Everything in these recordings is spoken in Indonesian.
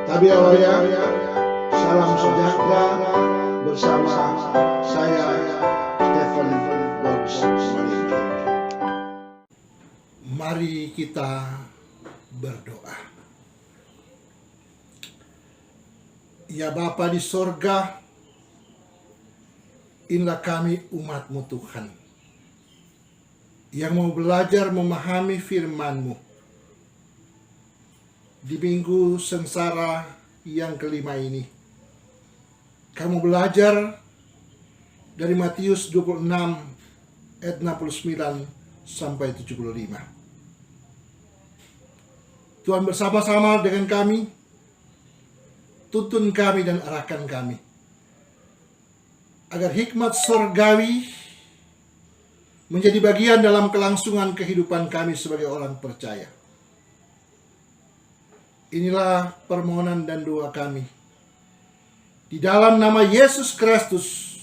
Tabiawaya, salam sejahtera bersama saya Stephen Dodds Malingki. Mari kita berdoa. Ya Bapa di sorga, inilah kami umat-Mu Tuhan, yang mau belajar memahami firman-Mu di minggu sengsara yang kelima ini. Kamu belajar dari Matius 26 ayat 69 sampai 75. Tuhan bersama-sama dengan kami, tuntun kami dan arahkan kami, agar hikmat sorgawi menjadi bagian dalam kelangsungan kehidupan kami sebagai orang percaya. Inilah permohonan dan doa kami. Di dalam nama Yesus Kristus,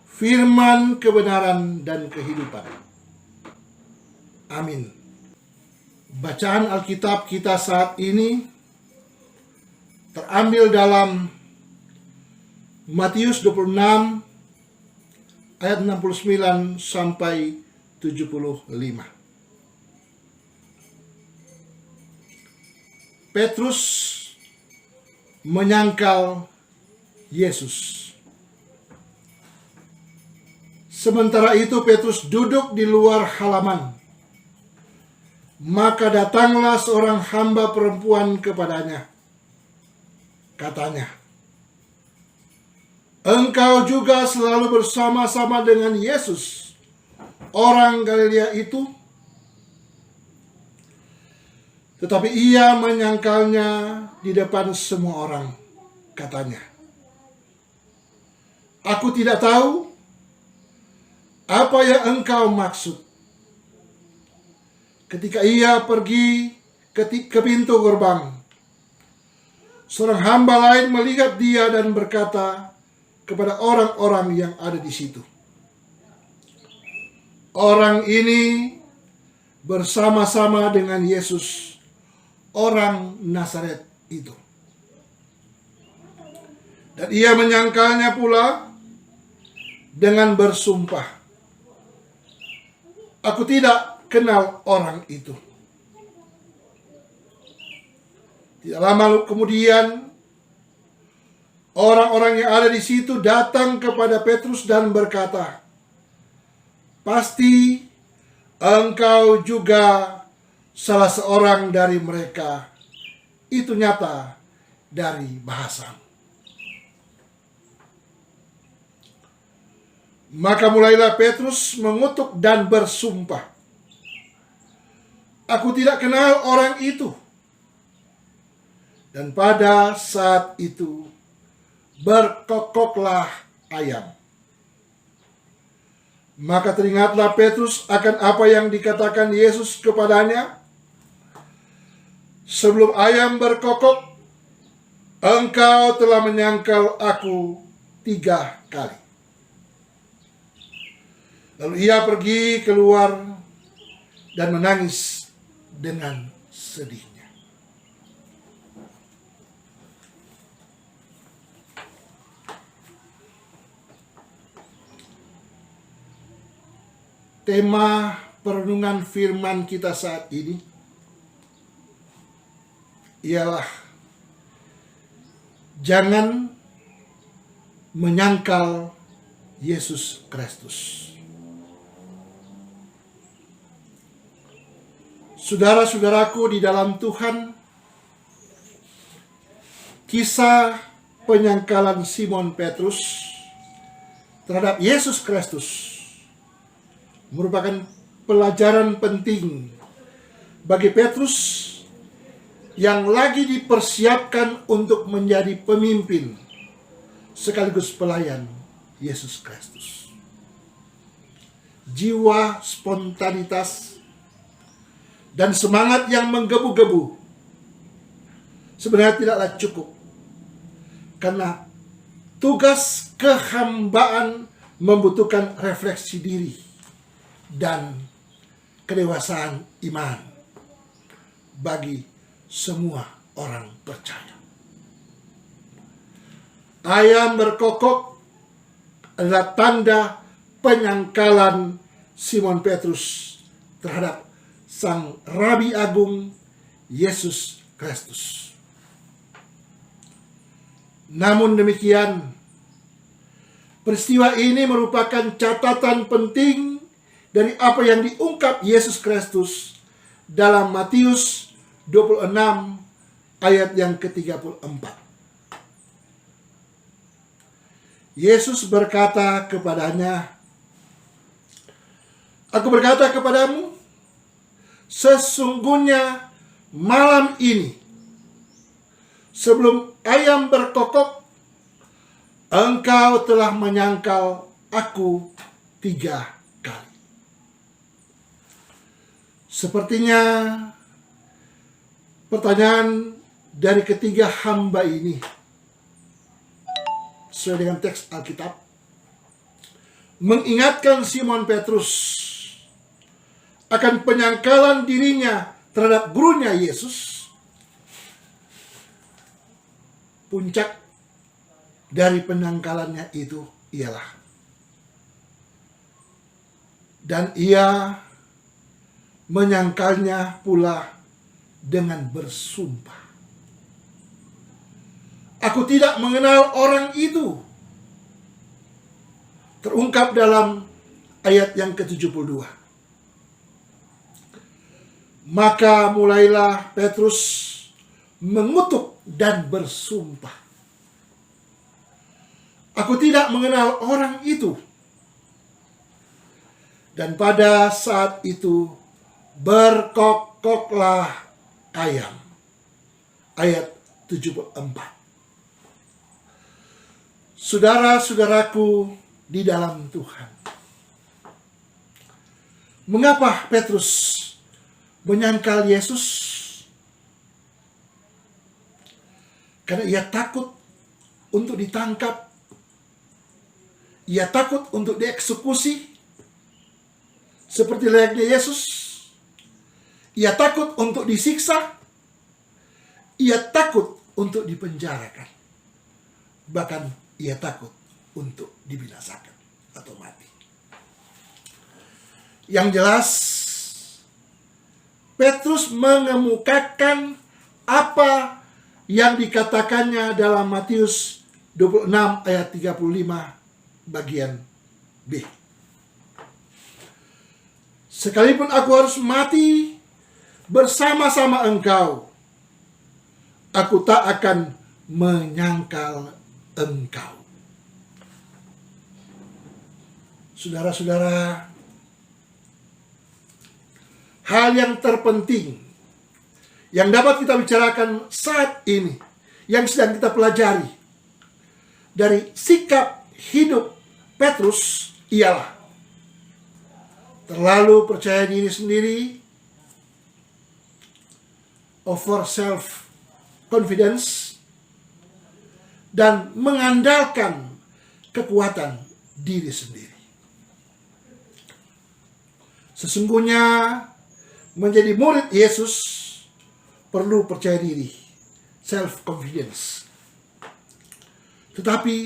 firman kebenaran dan kehidupan. Amin. Bacaan Alkitab kita saat ini terambil dalam Matius 26 ayat 69 sampai 75. Petrus menyangkal Yesus. Sementara itu Petrus duduk di luar halaman. Maka datanglah seorang hamba perempuan kepadanya. Katanya, "Engkau juga selalu bersama-sama dengan Yesus, orang Galilea itu?" Tetapi ia menyangkalnya di depan semua orang. Katanya, "Aku tidak tahu apa yang engkau maksud." Ketika ia pergi ke pintu gerbang, seorang hamba lain melihat dia dan berkata kepada orang-orang yang ada di situ, "Orang ini bersama-sama dengan Yesus, orang Nazaret itu." Dan ia menyangkalnya pula dengan bersumpah, "Aku tidak kenal orang itu." Tidak lama kemudian, orang-orang yang ada di situ datang kepada Petrus dan berkata, "Pasti engkau juga salah seorang dari mereka. Itu nyata dari bahasamu." Maka mulailah Petrus mengutuk dan bersumpah, "Aku tidak kenal orang itu." Dan pada saat itu berkokoklah ayam. Maka teringatlah Petrus akan apa yang dikatakan Yesus kepadanya, "Sebelum ayam berkokok, engkau telah menyangkal aku 3 kali." Lalu ia pergi keluar dan menangis dengan sedihnya. Tema perenungan firman kita saat ini ialah jangan menyangkal Yesus Kristus. Saudara-saudaraku di dalam Tuhan, kisah penyangkalan Simon Petrus terhadap Yesus Kristus merupakan pelajaran penting bagi Petrus yang lagi dipersiapkan untuk menjadi pemimpin sekaligus pelayan Yesus Kristus. Jiwa spontanitas dan semangat yang menggebu-gebu sebenarnya tidaklah cukup, karena tugas kehambaan membutuhkan refleksi diri dan kedewasaan iman bagi semua orang percaya. Ayam berkokok adalah tanda penyangkalan Simon Petrus terhadap Sang Rabi Agung Yesus Kristus. Namun demikian, peristiwa ini merupakan catatan penting dari apa yang diungkap Yesus Kristus dalam Matius 26 ayat yang ke-34. Yesus berkata kepadanya, "Aku berkata kepadamu, sesungguhnya malam ini, sebelum ayam berkokok, engkau telah menyangkal aku 3 kali." Sepertinya pertanyaan dari ketiga hamba ini, sesuai dengan teks Alkitab, mengingatkan Simon Petrus akan penyangkalan dirinya terhadap gurunya Yesus. Puncak dari penyangkalannya itu ialah, dan ia menyangkalnya pula dengan bersumpah, "Aku tidak mengenal orang itu." Terungkap dalam ayat yang ke-72. Maka mulailah Petrus mengutuk dan bersumpah, "Aku tidak mengenal orang itu." Dan pada saat itu berkokoklah ayam. Ayat 74. Saudara-saudaraku di dalam Tuhan, mengapa Petrus menyangkal Yesus? Karena ia takut untuk ditangkap, ia takut untuk dieksekusi seperti layaknya Yesus, ia takut untuk disiksa, ia takut untuk dipenjarakan, bahkan ia takut untuk dibinasakan atau mati. Yang jelas, Petrus mengemukakan apa yang dikatakannya dalam Matius 26 ayat 35 bagian B. "Sekalipun aku harus mati bersama-sama engkau, aku tak akan menyangkal engkau." Saudara-saudara, hal yang terpenting yang dapat kita bicarakan saat ini, yang sedang kita pelajari dari sikap hidup Petrus ialah terlalu percaya diri sendiri, over self confidence, dan mengandalkan kekuatan diri sendiri. Sesungguhnya menjadi murid Yesus perlu percaya diri, self confidence. Tetapi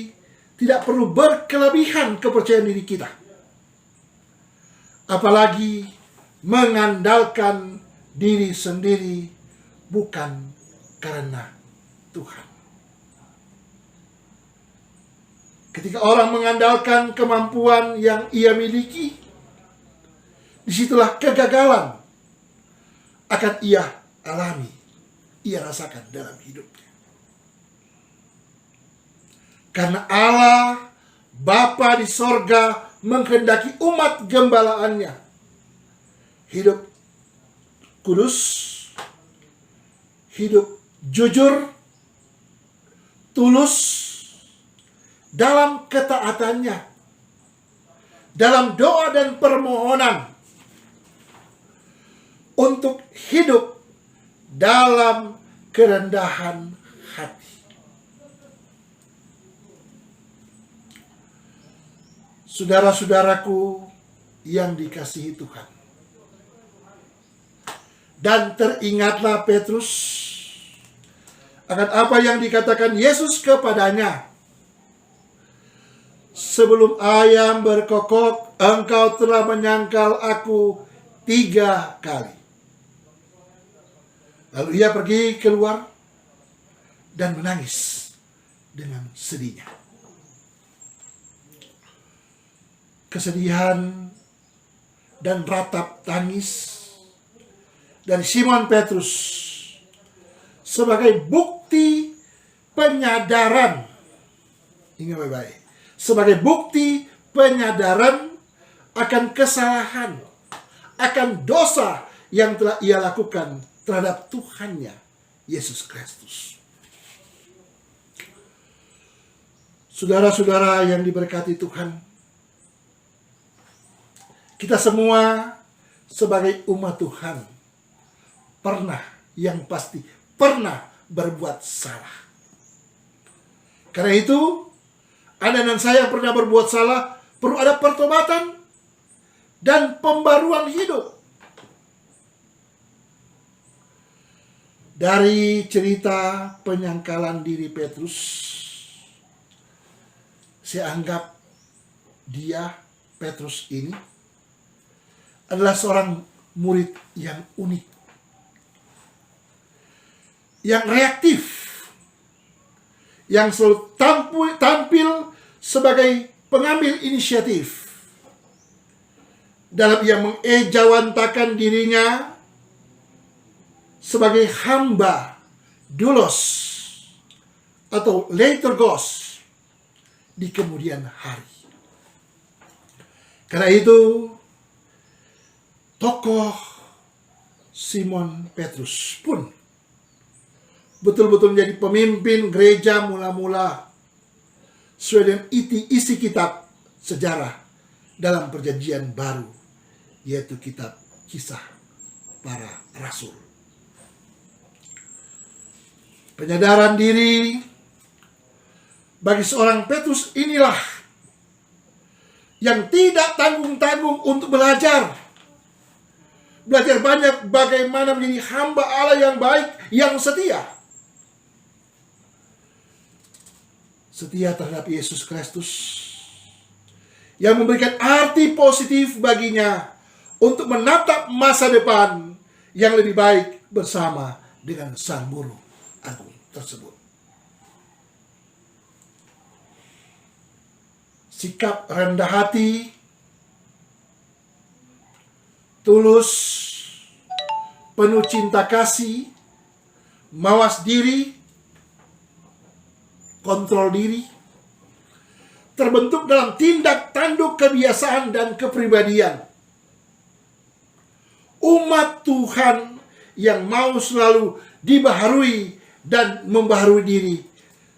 tidak perlu berkelebihan kepercayaan diri kita, apalagi mengandalkan diri sendiri bukan karena Tuhan. Ketika orang mengandalkan kemampuan yang ia miliki, disitulah kegagalan akan ia alami, ia rasakan dalam hidupnya. Karena Allah Bapa di sorga menghendaki umat gembalaannya hidup kudus, hidup jujur, tulus dalam ketaatannya, dalam doa dan permohonan, untuk hidup dalam kerendahan hati. Saudara-saudaraku yang dikasihi Tuhan, dan teringatlah Petrus akan apa yang dikatakan Yesus kepadanya. Sebelum ayam berkokok, engkau telah menyangkal aku 3 kali. Lalu ia pergi keluar dan menangis dengan sedihnya. Kesedihan dan ratap tangis dari Simon Petrus sebagai bukti penyadaran. Ingat baik-baik. Sebagai bukti penyadaran akan kesalahan, akan dosa yang telah ia lakukan terhadap Tuhannya Yesus Kristus. Saudara-saudara yang diberkati Tuhan, kita semua sebagai umat Tuhan pernah, yang pasti pernah berbuat salah. Karena itu, Anda dan saya pernah berbuat salah, perlu ada pertobatan dan pembaruan hidup. Dari cerita penyangkalan diri Petrus, saya anggap Petrus ini adalah seorang murid yang unik, yang reaktif, yang selalu tampil sebagai pengambil inisiatif dalam ia mengejawantakan dirinya sebagai hamba doulos atau leitergos di kemudian hari. Karena itu, tokoh Simon Petrus pun betul-betul menjadi pemimpin gereja mula-mula sesuai dengan isi kitab sejarah dalam perjanjian baru, yaitu kitab Kisah Para Rasul. Penyadaran diri bagi seorang Petrus inilah yang tidak tanggung-tanggung untuk belajar. Belajar banyak bagaimana menjadi hamba Allah yang baik, yang setia. Setia terhadap Yesus Kristus, yang memberikan arti positif baginya untuk menatap masa depan yang lebih baik bersama dengan Sang Guru Agung tersebut. Sikap rendah hati, tulus, penuh cinta kasih, mawas diri, kontrol diri, terbentuk dalam tindak tanduk kebiasaan dan kepribadian. Umat Tuhan yang mau selalu dibaharui dan membaharui diri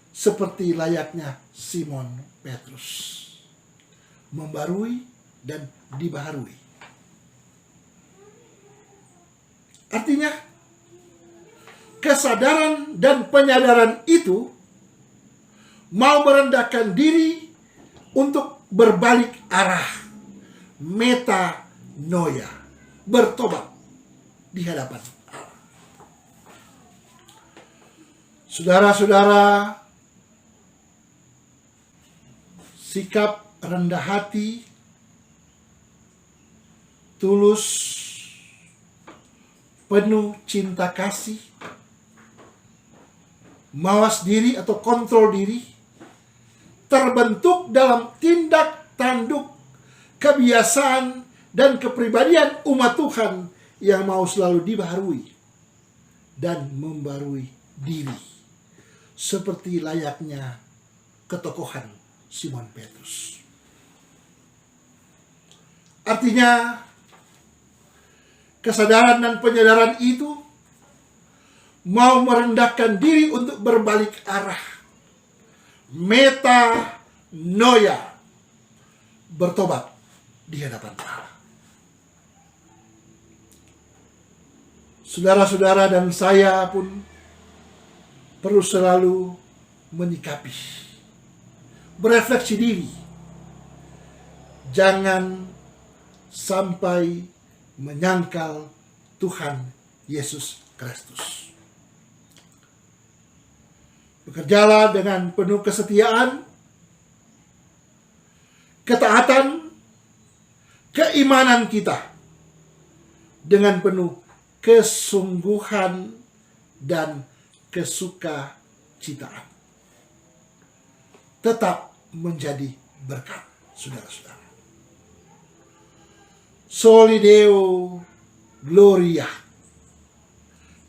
seperti layaknya Simon Petrus. Membarui dan dibaharui. Artinya, kesadaran dan penyadaran itu mau merendahkan diri untuk berbalik arah, metanoia, bertobat di hadapan Allah. Saudara-saudara, sikap rendah hati, tulus, penuh cinta kasih, mawas diri atau kontrol diri, terbentuk dalam tindak tanduk kebiasaan dan kepribadian umat Tuhan yang mau selalu dibaharui dan membarui diri seperti layaknya ketokohan Simon Petrus. Artinya, kesadaran dan penyadaran itu mau merendahkan diri untuk berbalik arah, metanoia, bertobat di hadapan Allah. Saudara-saudara dan saya pun perlu selalu menyikapi, berefleksi diri, jangan sampai menyangkal Tuhan Yesus Kristus. bekerjalah dengan penuh kesetiaan, ketaatan, keimanan kita dengan penuh kesungguhan dan kesukacitaan. Tetap menjadi berkat, saudara-saudara. Soli Deo Gloria.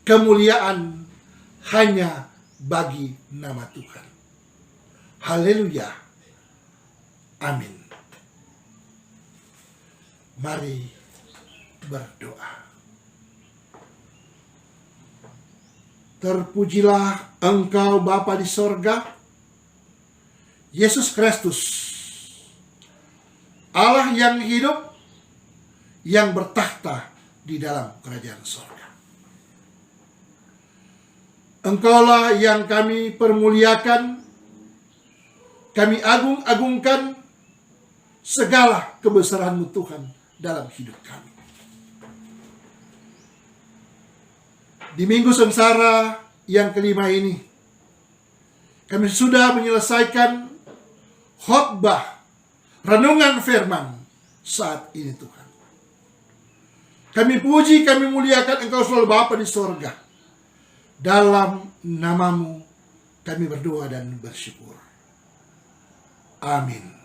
Kemuliaan hanya bagi nama Tuhan. Haleluya. Amin. Mari berdoa. Terpujilah Engkau Bapa di sorga, Yesus Kristus, Allah yang hidup, yang bertakhta di dalam kerajaan sorga. Engkaulah yang kami permuliakan, kami agung-agungkan segala kebesaran-Mu Tuhan dalam hidup kami. Di minggu sengsara yang kelima ini, kami sudah menyelesaikan khotbah renungan firman saat ini Tuhan. Kami puji, kami muliakan Engkau selalu Bapa di sorga. Dalam nama-Mu kami berdoa dan bersyukur. Amin.